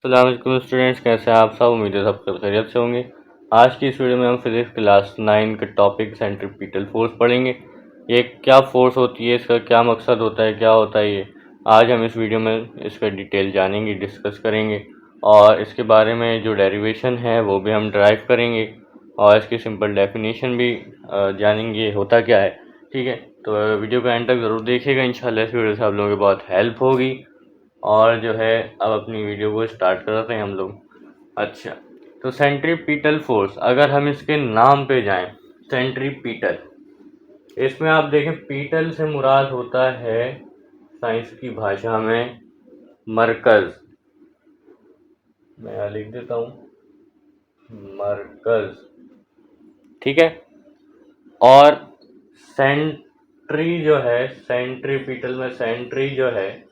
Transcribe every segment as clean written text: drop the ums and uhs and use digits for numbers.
अस्सलाम स्टूडेंट्स, कैसे हैं आप सब। उम्मीद है सब खैरियत से होंगे। आज की इस वीडियो में हम फिजिक्स क्लास 9 के टॉपिक सेंट्रीपिटल फोर्स पढ़ेंगे। ये क्या फोर्स होती है, इसका क्या मकसद होता है, क्या होता है ये आज हम इस वीडियो में इसका डिटेल जानेंगे, डिस्कस करेंगे और इसके बारे में जो डेरिवेशन है वो भी हम ड्राइव करेंगे और इसकी सिंपल डेफिनेशन भी जानेंगे होता क्या है। ठीक है, तो वीडियो को एंड तक ज़रूर देखिएगा। इंशाल्लाह इस वीडियो से आप लोगों की बहुत हेल्प होगी। और जो है अब अपनी वीडियो को स्टार्ट करते हैं हम लोग। अच्छा, तो सेंट्रीपिटल फोर्स, अगर हम इसके नाम पे जाएं, सेंट्रीपिटल, इसमें आप देखें पीटल से मुराद होता है साइंस की भाषा में मरकज। मैं यहाँ लिख देता हूँ मरकज, ठीक है। और सेंट्री जो है, सेंट्रीपिटल में सेंट्री जो है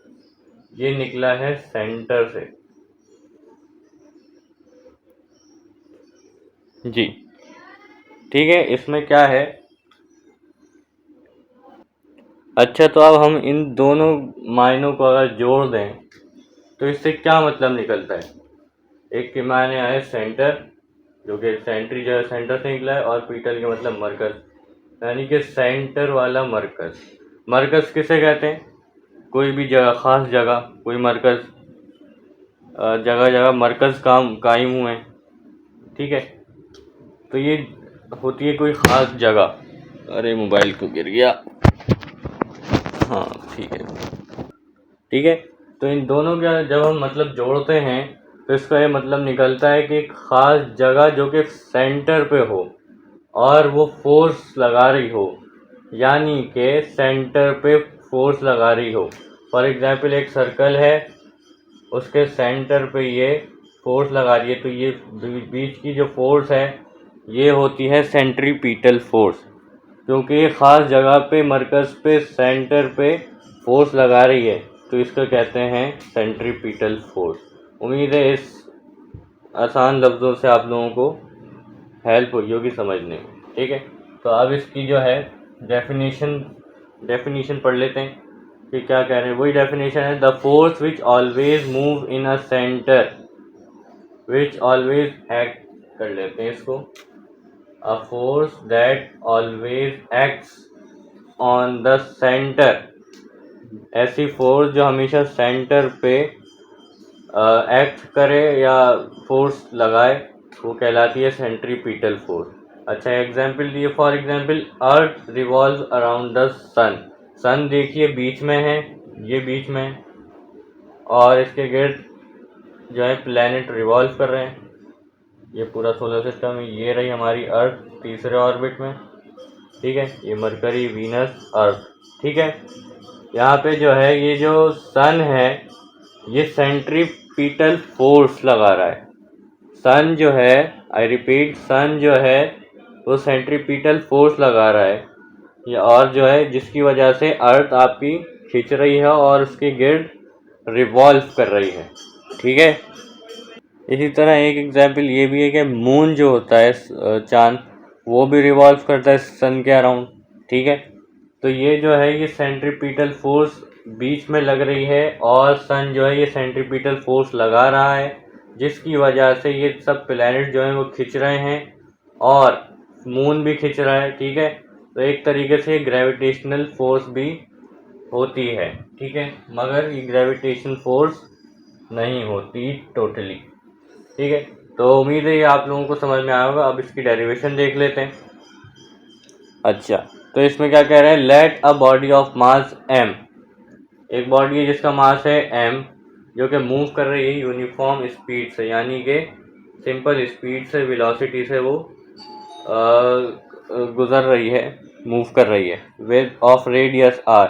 ये निकला है सेंटर से जी, ठीक है। इसमें क्या है, अच्छा तो अब हम इन दोनों मायनों को अगर जोड़ दें तो इससे क्या मतलब निकलता है। एक के मायने आए सेंटर, जो कि सेंट्री जो है सेंटर से निकला है, और पीटल के मतलब मरकज, यानी कि सेंटर वाला मरकज। मरकज किसे कहते हैं, कोई भी जगह, खास जगह, कोई मरकज, जगह जगह मरकज कायम हुए हैं, ठीक है। तो ये होती है कोई ख़ास जगह। अरे मोबाइल को गिर गया, हाँ ठीक है, ठीक है। तो इन दोनों का जब हम मतलब जोड़ते हैं तो इसका ये मतलब निकलता है कि एक ख़ास जगह जो कि सेंटर पे हो और वो फोर्स लगा रही हो, यानी कि सेंटर पे फोर्स लगा रही हो। फॉर एग्जांपल एक सर्कल है, उसके सेंटर पे ये फोर्स लगा रही है, तो ये बीच की जो फोर्स है ये होती है सेंट्रीपिटल फोर्स, क्योंकि ये ख़ास जगह पे, मरकज़ पे, सेंटर पे फोर्स लगा रही है, तो इसको कहते हैं सेंट्रीपिटल फोर्स। उम्मीद है इस आसान लफ्ज़ों से आप लोगों को हेल्प हुई होगी समझने में, ठीक है। तो अब इसकी जो है डेफिनेशन पढ़ लेते हैं कि क्या कह रहे हैं। वही डेफिनेशन है, the force which always move in a centre, which always act, कर लेते हैं इसको, a force that always acts on the center, ऐसी फोर्स जो हमेशा सेंटर पे एक्ट करे या फोर्स लगाए, वो कहलाती है सेंट्रीपिटल फोर्स। अच्छा एग्जाम्पल दिए, for example earth revolve around the sun. Sun देखिए बीच में है, ये बीच में है, और इसके गिर्द जो है प्लैनेट रिवॉल्व कर रहे हैं। ये पूरा सोलर सिस्टम, ये रही हमारी अर्थ तीसरे ऑर्बिट में, ठीक है। ये मरकरी, वीनस, अर्थ, ठीक है। यहाँ पे जो है ये जो सन है ये सेंट्रीपिटल फोर्स लगा रहा है। सन जो है, आई रिपीट, सन जो है वो सेंट्रीपिटल फोर्स लगा रहा है, ये और जो है जिसकी वजह से अर्थ आपकी खींच रही है और उसके गिर्द रिवॉल्व कर रही है, ठीक है। इसी तरह एक एग्जाम्पल ये भी है कि मून जो होता है, चांद, वो भी रिवॉल्व करता है सन के अराउंड, ठीक है। तो ये जो है ये सेंट्रीपिटल फोर्स बीच में लग रही है और सन जो है ये सेंट्रीपिटल फोर्स लगा रहा है, जिसकी वजह से ये सब प्लैनेट जो हैं वो खिंच रहे हैं और मून भी खिंच रहा है, ठीक है। तो एक तरीके से ग्रेविटेशनल फोर्स भी होती है, ठीक है, मगर ये ग्रेविटेशन फोर्स नहीं होती टोटली, ठीक है। तो उम्मीद है ये आप लोगों को समझ में आया होगा। अब इसकी डेरिवेशन देख लेते हैं। अच्छा, तो इसमें क्या कह रहे हैं, let a body of mass m, एक बॉडी है जिसका मास है m, जो कि मूव कर रही है यूनिफॉर्म स्पीड से, यानी कि सिंपल स्पीड से, वेलोसिटी से वो गुजर रही है, मूव कर रही है, विद ऑफ रेडियस r।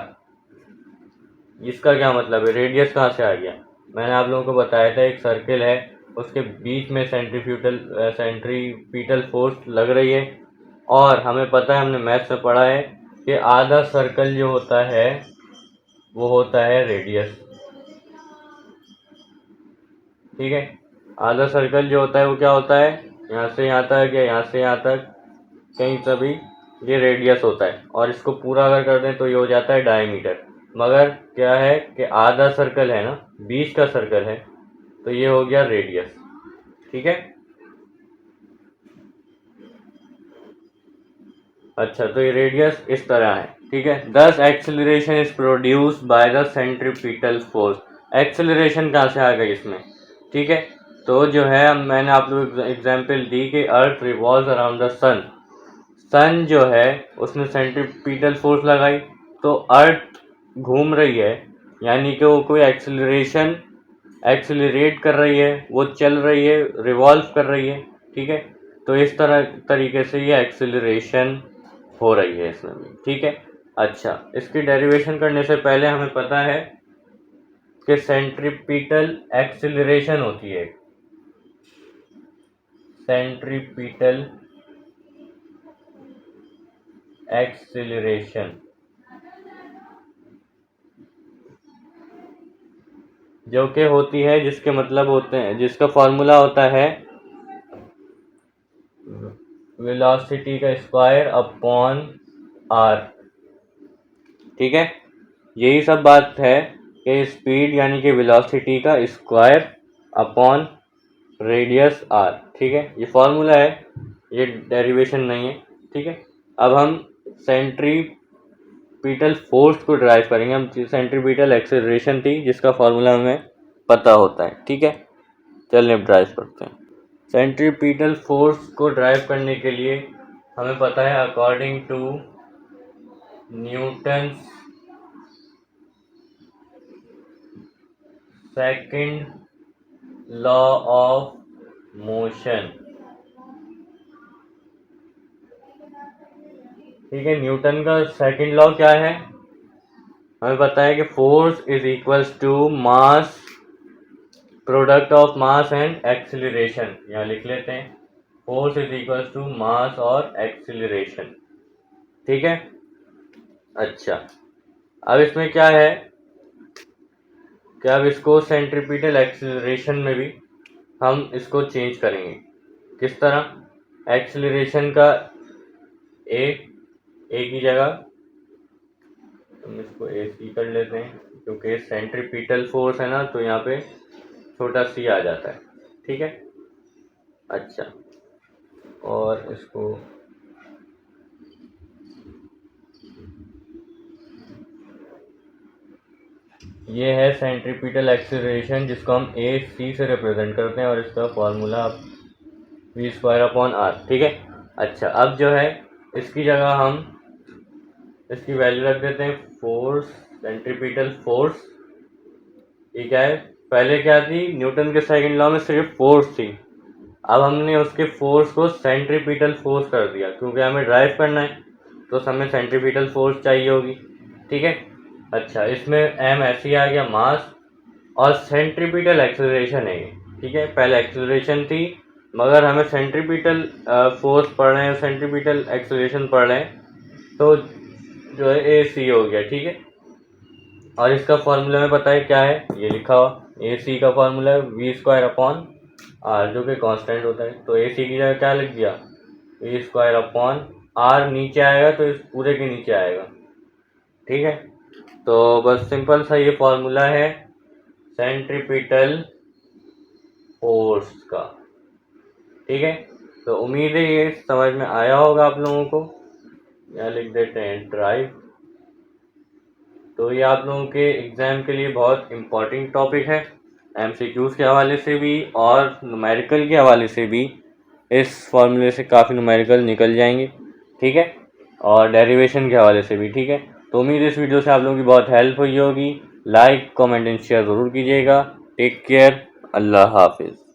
इसका क्या मतलब है, रेडियस कहाँ से आ गया। मैंने आप लोगों को बताया था एक सर्किल है, उसके बीच में सेंट्रीपिटल फोर्स लग रही है, और हमें पता है, हमने मैथ्स में पढ़ा है कि आधा सर्कल जो होता है वो होता है रेडियस, ठीक है। आधा सर्कल जो होता है वो क्या होता है, यहाँ से यहाँ तक या यहाँ से यहाँ तक, कहीं सभी ये रेडियस होता है, और इसको पूरा अगर कर दें तो ये हो जाता है डायमीटर। मगर क्या है कि आधा सर्कल है ना, बीच का सर्कल है, तो ये हो गया रेडियस, ठीक है। अच्छा, तो ये रेडियस इस तरह है, ठीक है। दस acceleration is produced by the centripetal force. Acceleration कहाँ से आ गई इसमें, ठीक है। तो जो है मैंने आप लोग एग्जाम्पल दी कि earth revolves around the sun. सन जो है उसने सेंट्रीपिटल फोर्स लगाई, तो अर्थ घूम रही है, यानी कि वो कोई एक्सेलरेट कर रही है, वो चल रही है, रिवॉल्व कर रही है, ठीक है। तो इस तरीके से ये एक्सेलरेशन हो रही है इसमें भी, ठीक है। अच्छा, इसकी डेरिवेशन करने से पहले हमें पता है कि सेंट्रीपिटल एक्सेलरेशन होती है, सेंट्रीपिटल एक्सेलरेशन, जो कि होती है, जिसके मतलब होते हैं, जिसका फॉर्मूला होता है वेलोसिटी का स्क्वायर अपॉन आर, ठीक है। यही सब बात है कि स्पीड यानी कि वेलोसिटी का स्क्वायर अपॉन रेडियस आर, ठीक है। ये फॉर्मूला है, ये डेरिवेशन नहीं है, ठीक है। अब हम सेंट्रीपिटल फोर्स को ड्राइव करेंगे। हम सेंट्रीपिटल एक्सेलरेशन थी जिसका फॉर्मूला हमें पता होता है, ठीक है। चलिए अब ड्राइव करते हैं। सेंट्रीपिटल फोर्स को ड्राइव करने के लिए हमें पता है according to Newton's second law of motion, ठीक है। न्यूटन का सेकंड लॉ क्या है, हमें पता है कि force is equals to mass product of mass and acceleration. यहाँ लिख लेते हैं, force is equals to mass और एक्सीलरेशन, ठीक है। अच्छा, अब इसमें क्या है कि अब इसको सेंट्रीपिटल एक्सीलरेशन में भी हम इसको चेंज करेंगे। किस तरह, एक्सीलरेशन का ए की जगह हम इसको ए सी कर लेते हैं, क्योंकि सेंट्रीपिटल फोर्स है ना, तो यहाँ पे छोटा सी आ जाता है, ठीक है। अच्छा, और इसको ये है सेंट्रीपिटल एक्सीलरेशन, जिसको हम ए सी से रिप्रेजेंट करते हैं, और इसका formula v square upon r, ठीक है। अच्छा, अब जो है इसकी जगह हम इसकी वैल्यू रख देते हैं फोर्स, सेंट्रीपिटल फोर्स। ये क्या है, पहले क्या थी, न्यूटन के सेकंड लॉ में सिर्फ फोर्स थी, अब हमने उसके फोर्स को सेंट्रीपिटल फोर्स कर दिया, क्योंकि हमें ड्राइव करना है तो हमें सेंट्रीपिटल फोर्स चाहिए होगी, ठीक है। अच्छा, इसमें एम ऐसे ही आ गया मास, और सेंट्रीपिटल एक्सेलरेशन है, ठीक है। पहले एक्सेलरेशन थी, मगर हमें सेंट्रीपिटल फोर्स पढ़ रहे हैं, सेंट्रीपिटल एक्सेलरेशन पढ़ रहे हैं, तो जो है ए सी हो गया, ठीक है। और इसका फॉर्मूला में पता है क्या है, ये लिखा हुआ, ए सी का फॉर्मूला है वी स्क्वायर अपॉन आर, जो कि कांस्टेंट होता है। तो ए सी की जगह क्या लिख दिया, वी स्क्वायर अपॉन आर, नीचे आएगा तो इस पूरे के नीचे आएगा, ठीक है। तो बस सिंपल सा ये फॉर्मूला है सेंट्रीपिटल फोर्स का, ठीक है। तो उम्मीद है ये समझ में आया होगा आप लोगों को। यहाँ लिख देते हैं ड्राइव। तो ये आप लोगों के एग्ज़ाम के लिए बहुत इम्पॉर्टेंट टॉपिक है, एमसीक्यूज़ के हवाले से भी और न्यूमेरिकल के हवाले से भी। इस फॉर्मूले से काफ़ी न्यूमेरिकल निकल जाएंगे, ठीक है, और डेरिवेशन के हवाले से भी, ठीक है। तो उम्मीद इस वीडियो से आप लोगों की बहुत हेल्प हुई होगी। लाइक, कमेंट एंड शेयर ज़रूर कीजिएगा। टेक केयर, अल्लाह हाफिज़।